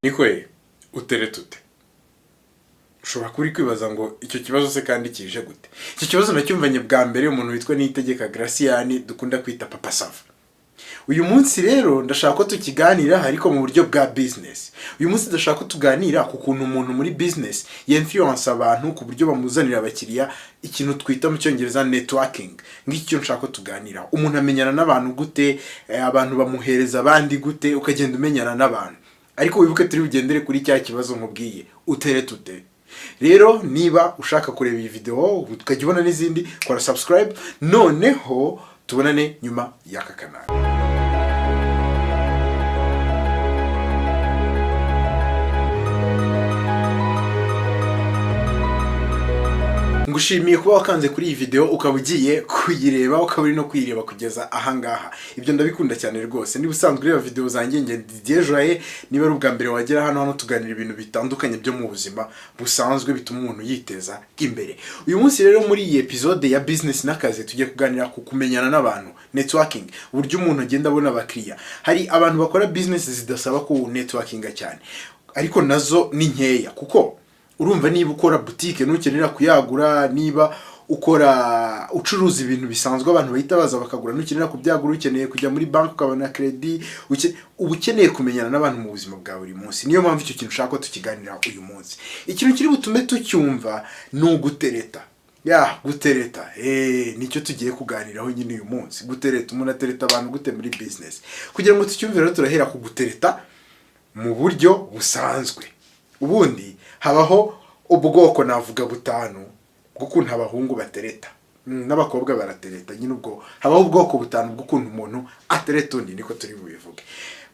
Nikoye utereta ute? Ushobora kuri kwibaza ngo icyo kibazo se kandi kije gute? Icyo kibazo nacyumvanye bwa mbere umuntu witwa Niyitegeka Graciane dukunda kwita Papa Sava. Uyu munsi rero ndashaka ko tukiganira ariko mu buryo bwa business. Uyu munsi ndashaka ko tuganira ku kuntu umuntu muri business influence abantu ku buryo bamuzanira abakiriya, ikintu twita mu cyongereza networking. Ngicyo nshaka ko tuganira. Umuntu amenyana n'abantu gute, abantu bamuhereza abandi gute, ukagenda umenyana n'abantu. Ariko wibuke turi bugendere kuri cya kibazo nkubwiye, utereta ute? Rero niba ushaka kureba iyi video ukajya ubona n'izindi, kora subscribe, noneho tubonane nyuma y'aka kanal. Ngushimiye kuba wakanze kuri iyi video ukaba ugiye kuyireba, ukaba uri no kuyireba kugeza ahangaha. Ibyo ndabikunda cyane rwose. Niba usanzwe ureba video zanjye nge Didier, niba ari ubwa mbere wagera hano tuganira ibintu bitandukanye byo mu buzima busanzwe bituma umuntu yiteza imbere. Uyu munsi rero muri iyi episode ya business n'akazi tugiye kuganira ku kumenyana n'abantu, networking, uburyo umuntu agenda abona abakiriya. Hari abantu bakora business zidasaba ku networkinga cyane, ariko nazo ni nkeya kuko urumva niba ukora boutique nukenera kuyagura, niba ukora ucuruza ibintu bisanzwe abantu bahita baza bakagura, nukenera kubyagura, ukeneye kujya muri bank ukabona credit, ukeneye kumenyana n'abantu mu buzima bwa buri munsi. Niyo mpamvu icyo kintu ushaka ko tukiganira uyu munsi. Ikintu kiri butume tucyumva ni ugutereta. Gutereta. Nicyo tugiye kuganiraho nyine uyu munsi. Gutereta, umuntu atereta abantu gute muri business. Kugira ngo tucyumve rero turahera ku gutereta mu buryo busanzwe. Ubundi habaho ubwoko navuga butanu bw'ukuntu abahungu batereta n'abakobwa baratereta. Nyine ubwo habaho ubwoko butanu bw'ukuntu umuntu atereta undi, niko turi bubivuge.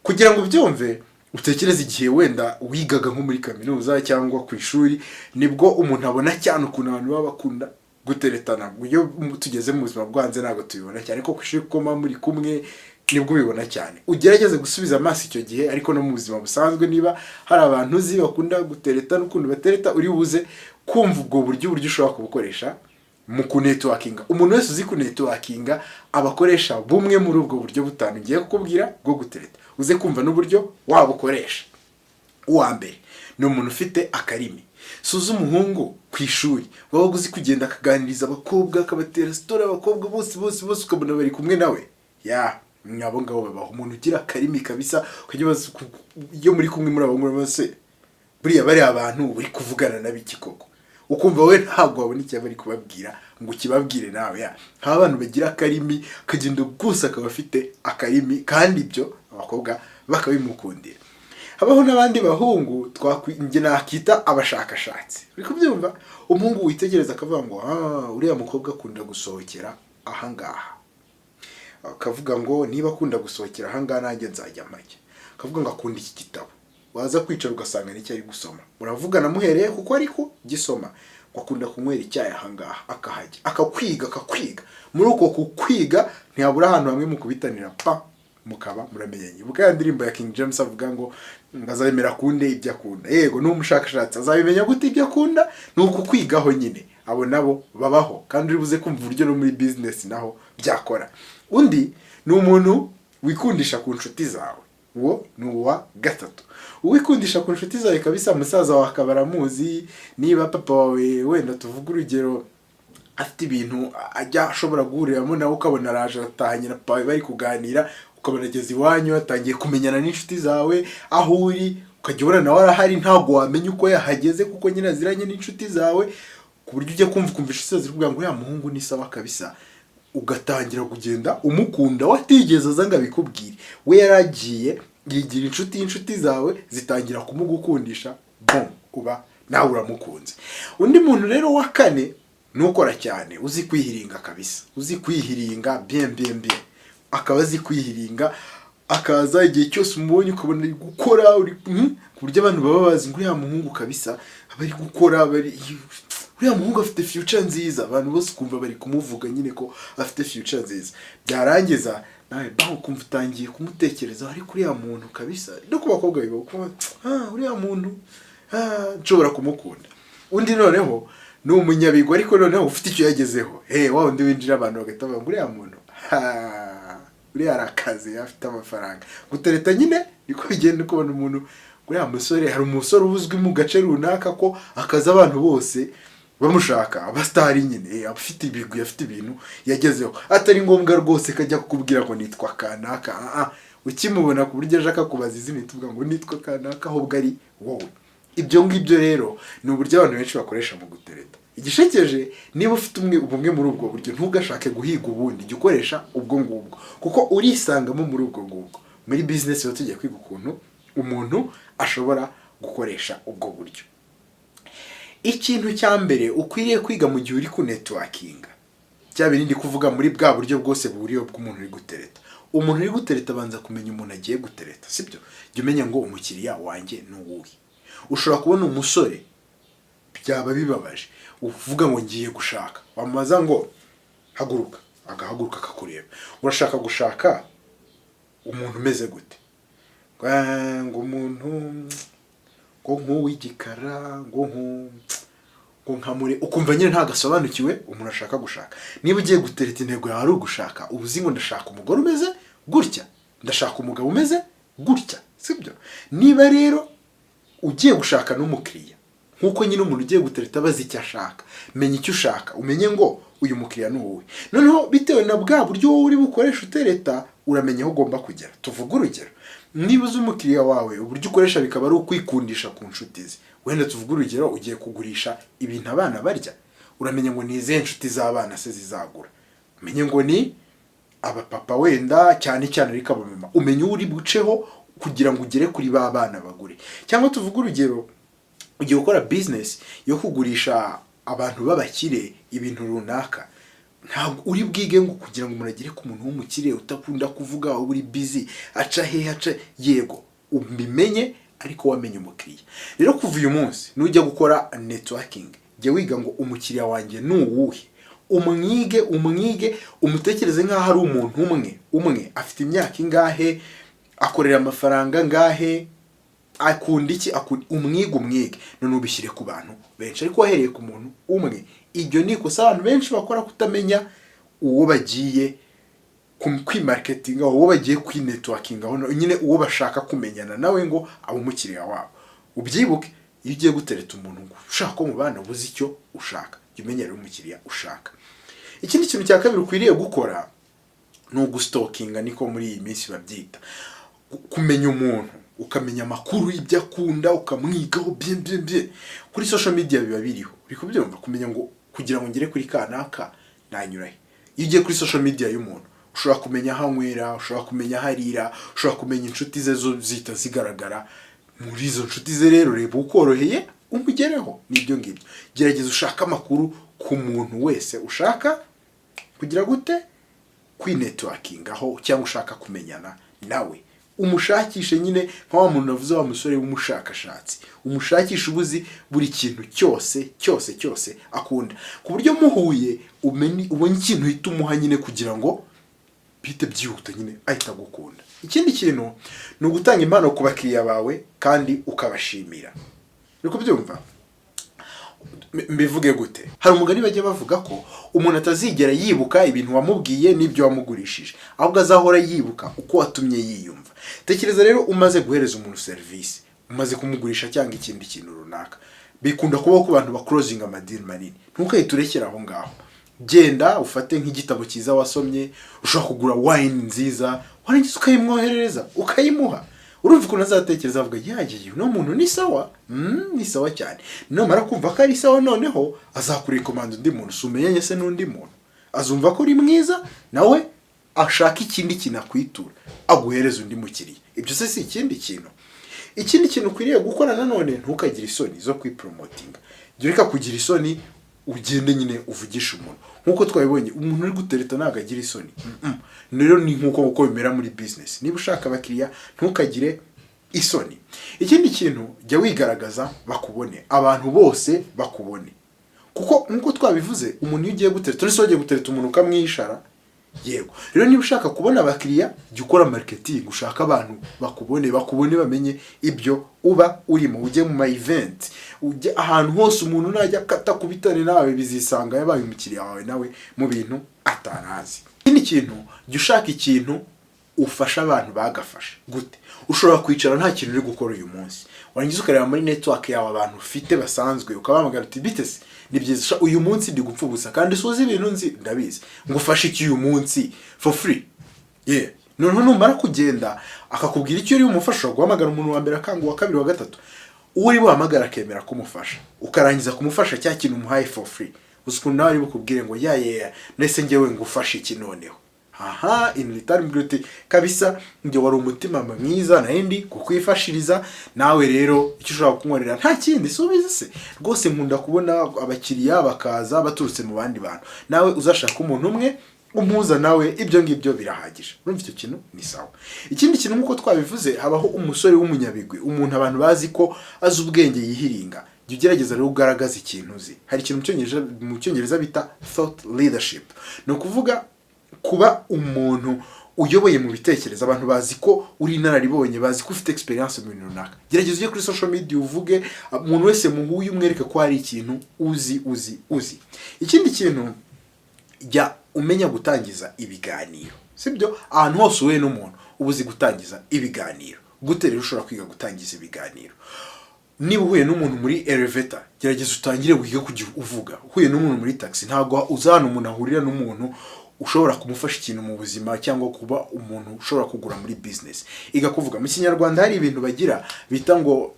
Kugira ngo ubyumve utekereze igihe wenda wigaga nko muri kaminuza cyangwa ku ishuri, nibwo umuntu abona cyane ukuntu abantu baba bakunda guteretana. Iyo tugeze mu buzima bwanze ntabwo tubibona cyane, ko ku ishuri koma muri kumwe nibwo ubibona cyane. Ugerageze gusubiza amaso icyo gihe, ariko no mu buzima busanzwe niba hari abantu uzi bakunda gutereta n'ukuntu batereta, uri buze kumva ubwo buryo ushobora kubukoresha mu kunetworkinga. Umuntu wese uzi kunetworkinga abakoresha bumwe muri ubwo buryo butanu ngiye kukubwira bwo gutereta. Uze kumva n'uburyo wabukoresha. Uwa mbere ni umuntu ufite akarimi. Suza umuhungu ku ishuri waba uzi kugenda akaganiriza abakobwa, akabatera story abakobwa bose ukabona bari kumwe nawe. Mwabo ngabo babaho umuntu ugira akarimi kabisa, ukajya baza iyo muri kumwe muri abo bose buriya bari abantu uri kuvugana nabiki koko, ukumva we ntabwo wabona icyo bari kubabwira ngo kibabwire nawe. Haba abantu bagira akarimi kagenda gusa akaba afite akarimi, kandi ibyo abakobwa bakabimukundira. Habaho n'abandi bahungu nge nakita abashakashatsi. Uri kubyumva? Umuhungu witegereza akavuga ngo uriya mukobwa akunda gusohokera ahangaha, akavuga ngo niba akunda gusohokera ahangaha nanjye nzajya make. Akavuga ngo akunda iki gitabo, waza kwicara ugasanga nicyo ari gusoma, muravugana muhereye kuko ariko gisoma. Ngo akunda kunywera icyayi ahangaha, akahajya akakwiga. Muri uko kukwiga ntiyabura ahantu hamwe mu kubitanira mukaba muramenyanye. Ubwo ndirimbo ya King James avuga ngo azabemera kunde ibyo akunda. Yego n'umushakashatsi azabimenya gute ibyo akunda? Ni ukukwigaho nyine. Abo nabo babaho, kandi uri buze kumva uburyo no muri business naho byakora. Undi ni umuntu wikundisha ku nshuti zawe. Uwo ni uwa gatatu. Uwikundisha ku nshuti zawe kabisa, musaza wawe akaba aramuzi. Niba papa wawe wenda tuvuga urugero afite ibintu ajya ashobora guhuriramo nawe, ukabona araje atahanye na papa bari kuganira, ukabona ageze iwanyu atangiye kumenyana n'inshuti zawe aho uri, ukajya ubona nawe arahari, ntabwo wamenya uko yahageze kuko nyine aziranye n'inshuti zawe, ku buryo ujya kumva inshuti ziravuga ngo ya muhungu ni sawa kabisa, ugatangira kugenda umukunda watigeze aza ngo abikubwire. We yaragiye yigira inshuti zawe zitangira kumugukundisha, uba nawe uramukunze. Undi muntu rero wa kane nukora cyane, uzi kwihiringa kabisa, uzi kwihiringa bien. Akaba azi kwihiringa, akaza igihe cyose umubonye ukabona ari gukora, uri ku buryo abantu baba bazi ngo uriya muhungu kabisa bari gukora, uriya muhungu afite future nziza. Abantu bose kumva bari kumuvuga nyine ko afite future nziza. Byarangiza nawe kumva utangiye kumutekereza, ariko uriya muntu kabisa, no ku bakobwa biba uriya muntu nshobora kumukunda. Undi noneho ni umunyabigo, ariko noneho ufite icyo yagezeho. Wa undi winjira abantu bagahita bavuga uriya muntu uriya arakaze afite amafaranga. Gutereta nyine niko bigenda, ukabona umuntu uriya musore hari umusore uzwi mu gace runaka ko akaza abantu bose bamushaka abastari nyine afite ibigwi afite ibintu yagezeho atari ngombwa rwose kajya kukubwira ngo nitwa kanaka ukimubona ku buryo ashaka kubaza izina tuvuga ngo nitwa kanaka ahubwo ari wowe. Ibyo ngibyo rero ni uburyo abantu benshi bakoresha mu gutereta. Igishekeje niba ufite ubumwe muri ubwo buryo ntugashake guhiga ubundi jya ukoresha ubwo ngubwo kuko urisangamo muri ubwo ngubwo. Muri business yo tugiye kwiga ukuntu umuntu ashobora gukoresha ubwo buryo. Ikintu cya mbere ukwiriye kwiga mu gihe uri ku networking cyabiri ndi kuvuga muri bwa buryo bwose buriyo bw'umuntu uri gutereta. Umuntu uri gutereta abanza kumenya umuntu agiye gutereta, sibyo? Jya umenya ngo umukiriya wanjye ni uwuhe. Ushobora kubona umusore byaba bibabaje uvuga ngo ngiye gushaka, wamubaza ngo haguruka, agahaguruka akakureba. Urashaka gushaka umuntu umeze gute? Ngo umuntu ngo nk'uw'igikara ngo nkamure, ukumva nyine ntagasobanukiwe umuntu ashaka gushaka. Niba ugiye gutereta intego yawe ari ugushaka, ubuzi ngo ndashaka umugore umeze gutya, ndashaka umugabo umeze gutya, sibyo? Niba rero ugiye gushaka n'umukiriya nkuko nyine umuntu ugiye gutereta abazi icyo ashaka, menya icyo ushaka, umenye ngo uyu mukiriya ni wowe. Noneho bitewe na bwa buryo wowe uri bukoresha utereta uramenya aho ugomba kugera. Tuvuga urugero, niba uzi umukiriya wawe uburyo ukoresha bikaba ari ukwikundisha ku nshuti ze, wenda tuvuga urugero ugiye kugurisha ibintu abana barya, uramenya ngo ni izihe nshuti z'abana se zizagura. Umenye ngo ni abapapa wenda cyane cyane ariko abamama, umenye uri buceho kugira ngo ugere kuri ba bana bagure. Cyangwa tuvuga urugero ugiye gukora business yo kugurisha abantu b'abakire ibintu runaka, ntabwo uri bwige ngo kugira ngo muragire ku muntu w'umukire utakunda kuvuga uri busy aca he aca yego, ubimenye ariko wamenye umukiriya. Rero kuva uyu munsi nujya gukora networking jya wiga ngo umukiriya wanjye ni uwuhe, umwige umutekereze nk'aho ari umuntu umwe afite imyaka ingahe, akorera amafaranga ngahe, akunda iki, umwige none ubishyire ku bantu benshi ariko wahereye ku muntu umwe. Ibyo ni ikosa abantu benshi bakora, kutamenya uwo bagiye kwimarketinga, uwo bagiye kwinetworkinga, nyine uwo bashaka kumenyana nawe ngo abo umukiriya wabo. Ubyibuke iyo ugiye gutereta umuntu ngo ushaka ko mubana ubuze icyo ushaka, jya umenyera umukiriya ushaka. Ikindi kintu cya kabiri ukwiriye gukora ni ugustalkinga, niko muri iyi minsi babyita, kumenya umuntu ukamenya amakuru y'ibyo akunda ukamwigaho bien kuri social media biba biriho. Uri kubyumva? Kumenya ngo kugira ngo ngere kuri kanaka nanyurahe. Iyo ugiye kuri social media y'umuntu ushobora kumenya aho anywera, ushobora kumenya aho arira, ushobora kumenya inshuti ze zo zita zigaragara. Muri izo nshuti ze rero reba ukoroheye umugereho. Nibyo ngibyo, gerageza ushaka amakuru ku muntu wese ushaka kugira gute kwinetworking aho, cyangwa ushaka kumenyana nawe. Umushakishe nyine nka wa muntu navuze wa musore w'umushakashatsi, umushakisha ubuzi buri kintu cyose akunda, ku buryo muhuye ubonye ikintu uhita umuha nyine kugira ngo bite byihuta nyine ahita gukunda. Ikindi kintu ni ugutanga impano ku bakiriya bawe kandi ukabashimira. Uri kubyumva? Mbivuge gute? Hari umugani bajya bavuga ko umuntu atazigera yibuka ibintu wamubwiye n'ibyo wamugurishije, ahubwo azahora yibuka uko watumye yiyumva. Tekereza rero umaze guhereza umuntu service, umaze kumugurisha cyangwa ikindi kintu runaka, bikunda kubaho ku bantu ba closing amadini manini. Ntukahite urekera aho ngaho, genda ufate nk'igitabo cyiza wasomye, ushobora kugura wine nziza warangiza ukayimwoherereza ukayimuha. Urumva ukuntu azatekereza avuga yagiye no muntu ni sawa, ni sawa cyane. Nomara kumva ko ari sawa, noneho azakurekomanda undi muntu, sumenyanye se n'undi muntu, azumva ko uri mwiza nawe ashaka ikindi kintu akwitura, aguhereza undi mukiriya. Ibyo se si ikindi kintu. Ikindi kintu ukwiriye gukora nanone, ntukagire isoni zo kwipromotinga. Jya ureka kugira isoni, ugende nyine uvugisha umuntu. Nkuko twabibonye umuntu uri gutereta ntago agira isoni. Rero ni nkuko bimera muri business. Niba ushaka abakiriya ntukagire isoni. Ikindi kintu, jya wigaragaza bakubone, abantu bose bakubone. Kuko nkuko twabivuze umuntu iyo ugiye gutereta, nese ugiye gutereta umuntu ukamwishara, yego. Rero niba ushaka kubona abakiriya jya ukora marketing, ushaka abantu bakubone bamenye ibyo uba urimo. Ujye mu ma event, ujye ahantu hose umuntu najya kata kubitane nawe bizisanga yabaye umukiriya wawe nawe mu bintu atarazi. Ikindi kintu, jya ushaka ikintu ufasha abantu bagafashe gute. Ushobora kwicara nta kintu uri gukora uyu munsi, warangiza ukareba muri network yawe abantu ufite basanzwe ukabahamagara uti bitese ni byiza uyu munsi ndi gupfa ubusa kandi suzi ibintu nzi ndabizi ngufashe iki uyu munsi for free. Noneho numara kugenda akakubwira icyo uri umufasha, guhamagara umuntu wa mbere akanga uwa kabiri wa gatatu, uri buhamagara akemera kumufasha, ukarangiza kumufasha cya kintu umuhaye for free. Ukuntu nawe ari bukubwire ngo nese ngewe ngufashe iki noneho. In return beauty kabisa njye wari umutima mwiza naindi kukwifashiriza nawe rero icyo ushaka kunkorera nta kindi subize se. Rwose nkunda kubona abakiriya bakaza baturutse mu bandi bantu, nawe uzashaka umuntu umwe umuza nawe ibyo ngibyo birahagije. Urumva icyo kintu ni sawa. Ikindi kintu nkuko twabivuze, habaho umusore w'umunyabigwi, umuntu abantu bazi ko azi ubwenge yihiringa. Jya ugerageza rero ugaragaza ikintu uzi. Hari ikintu mu cyongereza bita thought leadership, no kuvuga kuba umuntu uyoboye mu bitekerezo. Abantu bazi ko uri inararibonye, bazi ko ufite experience mu bintu runaka. Gerageza ujye kuri social media uvuge, umuntu wese muhuye umwereke ko hari ikintu uzi. Ikindi kintu, jya umenya gutangiza ibiganiro, sibyo? Ahantu hose uhuye n'umuntu ubuzi gutangiza ibiganiro. Gute rero ushobora kwiga gutangiza ibiganiro? Niba uhuye n'umuntu muri elevator, gerageza utangire wige kujya uvuga. Uhuye n'umuntu muri taxi, ntabwo uzana umuntu ahurira n'umuntu ushobora kumufasha ikintu mu buzima cyangwa kuba umuntu ushobora kugura muri business. Iga kuvuga mu Kinyarwanda hari ibintu bagira bita ngo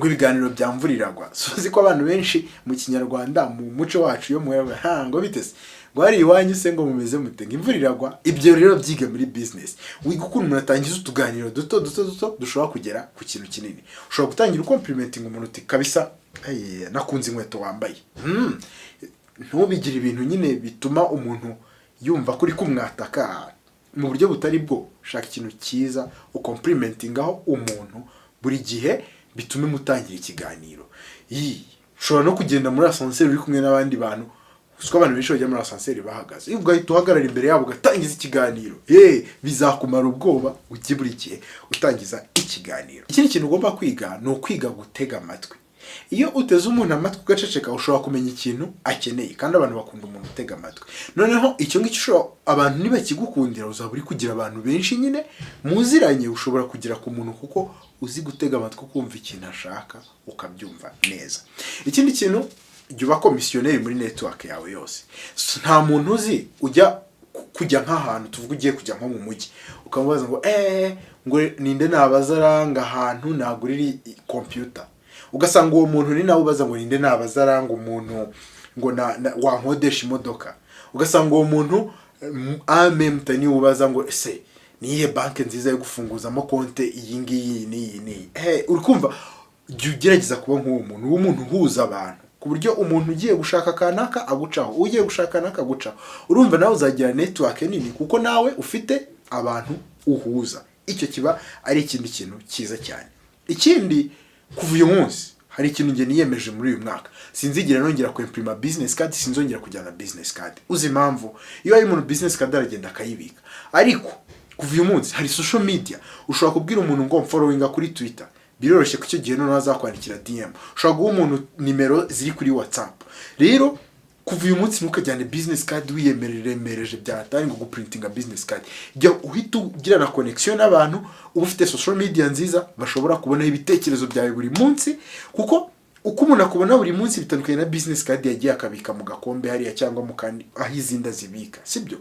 ibiganiro byamvuriragwa. Sozi ko abantu benshi mu Kinyarwanda mu muco wacu yo mwewe ngo bitese ngo hari iwanyu se ngo mumeze mute imvuriragwa. Ibyo rero byiga muri business. Wiga ukuntu umuntu atangiza utuganiro duto dushobora kugera ku kintu kinini. Ushobora gutangira complimenting umuntu uti kabisa nakunze inkweto wambaye. Ntubigire ibintu nyine bituma umuntu yumva kuri kumwataka mu buryo butari bwo. Shaka ikintu cyiza ucomplimentingaho umuntu buri gihe bitume mutangira ikiganiro. Ushobora no kugenda muri ascenseur uri kumwe n'abandi bantu, uko abantu benshi bajya muri ascenseur bahagaze, iyo ugahita uhagarara imbere yabo ugatangiza ikiganiro, bizakumara ubwoba ukiburikiye utangiza ikiganiro. Ikindi kintu ugomba kwiga ni ukwiga gutega amatwi. Iyo uteze umuntu amatwi ugaceceka, ushobora kumenya ikintu akeneye, kandi abantu bakunda umuntu utega amatwi. Noneho icyo ngicyo abantu nibakigukundira, uzaba uri kugira abantu benshi nyine muziranye. Ushobora kugira ku muntu kuko uzi gutega amatwi, kumva ikintu ashaka ukabyumva neza. Ikindi kintu, jya uba komisiyoneri muri network yawe yose. Nta muntu uzi ujya kujya nk'ahantu, tuvuga ugiye kujya nko mu mujyi ukamubaza ngo ninde nabazaranga ahantu nagurira computer, ugasanga uwo muntu ni nawe ubaza ngo ninde nabazaranga umuntu ngo wankodesha imodoka, ugasanga uwo muntu amemtani ubaza ngo ese niye banke nziza yo gufunguzamo konte iyi ngiyi ni uri kumva. Jya ugerageza kuba nk'uwo muntu, umuntu uhuza abantu ku buryo umuntu ugiye gushaka kanaka agucaho, ugiye gushaka kanaka agucaho. Urumva nawe uzagira network nini kuko nawe ufite abantu uhuza. Icyo kiba ari ikindi kintu cyiza cyane. Ikindi, kuva uyu munsi hari ikintu nge niyemeje muri uyu mwaka, sinzigira nongera kwimprima business card, sinzongera kujyana business card. Uzi impamvu? Iyo ari umuntu business card aragenda akayibika, ariko kuva uyu munsi hari social media ushobora kubwira umuntu ngo followinga kuri Twitter, biroroshye ko icyo gihe none azakwandikira DM. Ushobora guha umuntu nimero ziri kuri WhatsApp. Rero kuva uyu munsi ntukajyane business card wiyemereremereje byatari ngo guprintinga business card. Jya uhita ugira na connection n'abantu, uba ufite social media nziza bashobora kubona ibitekerezo byawe buri munsi, kuko uko umuntu akubona buri munsi bitandukanye na business card yagiye akabika mu gakombe hariya cyangwa mu kandi aho izinda zibika, sibyo?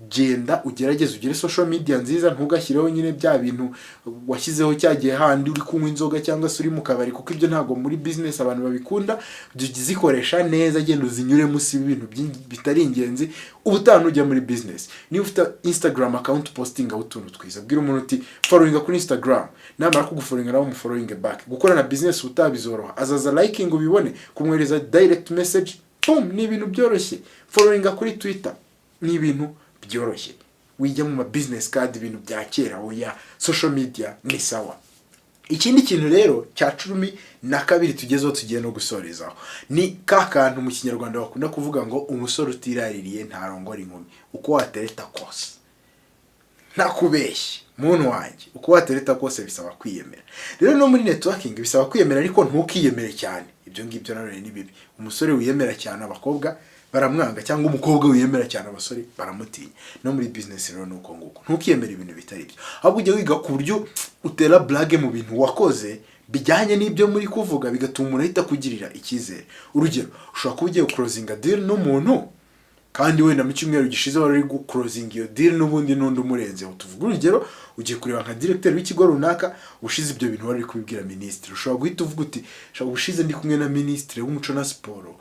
Genda ugerageze ugire social media nziza, ntugashyireho nyine bya bintu washyizeho cyagiye handi uri kunywa inzoga cyangwa se uri mu kabari, kuko ibyo ntago muri business abantu babikunda. Zikoresha neza, genda uzinyure musi ibintu bitari ingenzi, ubutanu ujya muri business. Niba ufite Instagram account postinga utuntu twiza, bwira umuntu uti followinga kuri Instagram, namara kugufollowinga nawe umufollowinge back. Gukora na business utabizoroha, azaza liking ubibone, kumwereza direct message, ni ibintu byoroshye. Followinga kuri Twitter ni ibintu byoroshye. Wijya mu business card ibintu bya kera, oya, social media ni sawa. Ikindi kintu rero cya 12 tugezeho tugiye no gusorezaho, ni kakantu mu Kinyarwanda bakunda kuvuga ngo umusore utiraririye ntarongora inkumi. Uko watereta kose, ntakubeshye muntu wanjye, uko watereta kose bisaba kwiyemera. Rero no muri networking bisaba kwiyemera, ariko ntukiyemere cyane. Ibyo ngibyo nanone ni bibi. Umusore wiyemera cyane abakobwa baramwanga, cyangwa umukobwa wiyemera cyane abasore baramutinya. No muri business rero nuko nguko, ntukiyemere ibintu bitari byo, ahubwo ujye wiga ku buryo utera blague mu bintu wakoze bijyanye n'ibyo muri kuvuga, bigatuma umuntu ahita kugirira icyizere. Urugero, ushobora kuba ugiye closinga deal n'umuntu kandi wenda mu cyumweru gishize wari uri closinga iyo deal n'ubundi n'undi umurenzeho. Tuvuga urugero, ugiye kureba nka directeur w'ikigo runaka, ushize ibyo bintu wari uri kubibwira ministre, ushobora guhita uvuga uti ushobora ushize ndi kumwe na ministre w'umuco na siporo,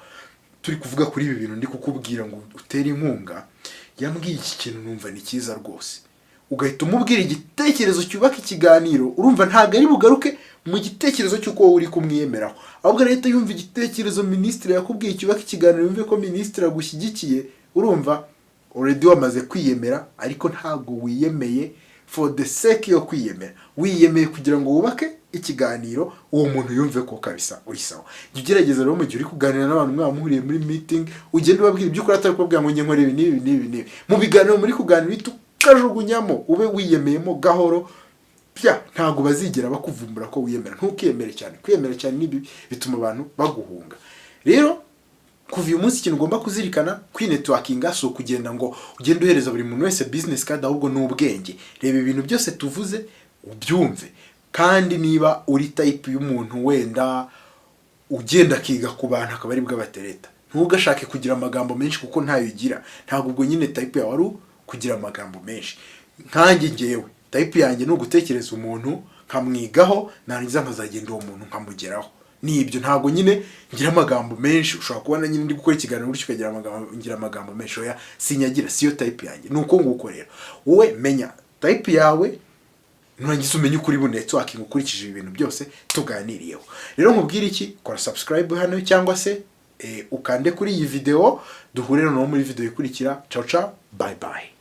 turi kuvuga kuri ibi bintu ndi kukubwira ngo utere inkunga, yambwiye iki kintu numva ni cyiza rwose. Ugahita umubwira igitekerezo cyubaka ikiganiro, urumva ntago ari bugaruke mu gitekerezo cy'uko wowe uri kumwiyemeraho, ahubwo leta yumva igitekerezo ministre yakubwiye cyubaka ikiganiro, yumve ko ministre agushyigikiye. Urumva already wamaze kwiyemera, ariko ntago wiyemeye for the sake yo kwiyemera, wiyemeye kugira ngo wubake ikiganiro uwo muntu yumve ko kabisa uri sawa. Ugerageza rero mu gihe uri kuganira n'abantu mwamuhuriye muri meeting, ugende ubabwira ibyo ukora atari kubabwira ngo nge nkore ibi n'ibi. Mu biganiro muri kuganira ukajugunyamo, ube wiyemeyemo gahoro, ntago bazigera bakuvumbura ko wiyemera. Ntukiyemere cyane, kwiyemera cyane nibi bituma abantu baguhunga. Rero kuva uyu munsi ikintu ugomba kuzirikana, networkinga so kugenda ngo ugende uhereza buri muntu wese business card, ahubwo n'ubwenge. Reba ibintu byose tuvuze ubyumve, kandi niba uri type y'umuntu wenda ugenda kiga ku bantu akaba ari bw'abatereta, ntugashake kugira amagambo menshi kuko ntayo ugira. Ntabwo ubwo nyine type yawe ari kugira amagambo menshi. Nkanjye ngewe type yanjye ni ugutekereza umuntu nkamwigaho, narangiza nkazagenda uwo muntu nkamugeraho. Nibyo, ntabwo nyine ngira amagambo menshi. Ushobora kubona nyine ndi gukora ikiganiro uri kugira amagambo menshi, oya sinyagira, siyo type yanjye. Nuko nguko rero wowe menya type yawe, nurangiza umenye ukuri bu networking ukurikije ibintu byose tuganiriyeho. Rero nkubwira iki, kora subscribe hano cyangwa se ukande kuri iyi video, duhure no muri video ikurikira. Ciao ciao, bye bye.